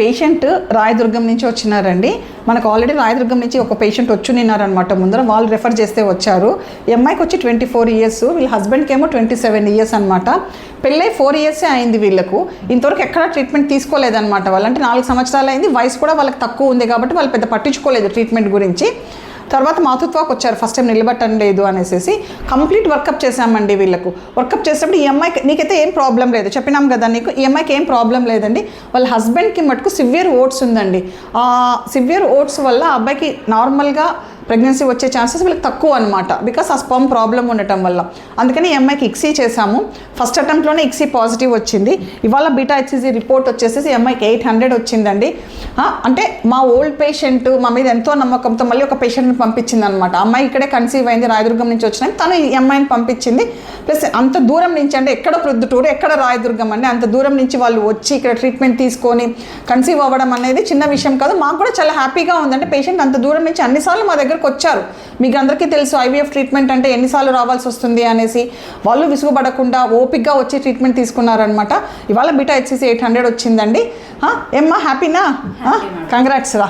Patient Rayadurgam నుంచి వచ్చినారండి. మనకు already Rayadurgam నుంచి ఒక పేషెంట్ వచ్చున్నారనమాట ముందర, వాళ్ళు రెఫర్ చేస్తే వచ్చారు. ఈ అమ్మాయికి వచ్చి 24 ఇయర్స్, వీళ్ళ హస్బెండ్కి ఏమో 27 ఇయర్స్ అనమాట. పెళ్ళై 4 ఇయర్సే అయింది వీళ్ళకు. ఇంతవరకు ఎక్కడ ట్రీట్మెంట్ తీసుకోలేదన్నమాట. వాళ్ళంటే 4 సంవత్సరాలు అయింది, వయసు కూడా వాళ్ళకి తక్కువ ఉంది కాబట్టి వాళ్ళు పెద్ద పట్టించుకోలేదు ట్రీట్మెంట్ గురించి. తర్వాత మాతృత్వాకు వచ్చారు, ఫస్ట్ టైం నిలబట్టడం లేదు అనేసి కంప్లీట్ వర్కప్ చేశామండి వీళ్ళకు. వర్కప్ చేసేటప్పుడు ఈ అమ్మాయికి నీకైతే ఏం ప్రాబ్లం లేదు చెప్పినాం కదా నీకు, ఈ అమ్మాయికి ఏం ప్రాబ్లం లేదండి. వాళ్ళ హస్బెండ్కి మటుకు సివియర్ ఓట్స్ ఉందండి. ఆ సివియర్ ఓట్స్ వల్ల ఆ అబ్బాయికి నార్మల్గా ప్రెగ్నెన్సీ వచ్చే ఛాన్సెస్ వీళ్ళకి తక్కువ అనమాట, బికాస్ ఆ స్పర్మ్ ప్రాబ్లం ఉండటం వల్ల. అందుకని ఈ అమ్మాయికి ఇక్సీ చేశాము. ఫస్ట్ అటెంప్ట్లోనే ఇక్సీ పాజిటివ్ వచ్చింది. ఇవాళ బీటా హెచ్సిజీ రిపోర్ట్ వచ్చేసి ఈ అమ్మాయికి 800 వచ్చిందండి. అంటే మా ఓల్డ్ పేషెంట్ మా మీద ఎంతో నమ్మకంతో మళ్ళీ ఒక పేషెంట్ని పంపించింది అనమాట. అమ్మాయి ఇక్కడే కన్సీవ్ అయింది, రాయదుర్గం నుంచి వచ్చినాయి, తను ఈ అమ్మాయిని పంపించింది. ప్లస్ అంత దూరం నుంచి అంటే ఎక్కడ ప్రొద్దుటూరు ఎక్కడ రాయదుర్గం అండి, అంత దూరం నుంచి వాళ్ళు వచ్చి ఇక్కడ ట్రీట్మెంట్ తీసుకొని కన్సీవ్ అవ్వడం అనేది చిన్న విషయం కాదు. మాకు కూడా చాలా హ్యాపీగా ఉందంటే పేషెంట్ అంత దూరం నుంచి అన్నిసార్లు మా దగ్గరకు వచ్చారు. మీకు అందరికీ తెలుసు ఐవీఎఫ్ ట్రీట్మెంట్ అంటే ఎన్నిసార్లు రావాల్సి వస్తుంది అనేసి. వాళ్ళు విసుగుపడకుండా ఓపిక్గా వచ్చి ట్రీట్మెంట్ తీసుకున్నారనమాట. ఇవాళ బీటా హెచ్సిజీ 800 వచ్చిందండి. ఏమ్మా హ్యాపీనా? కంగ్రాట్స్ రా.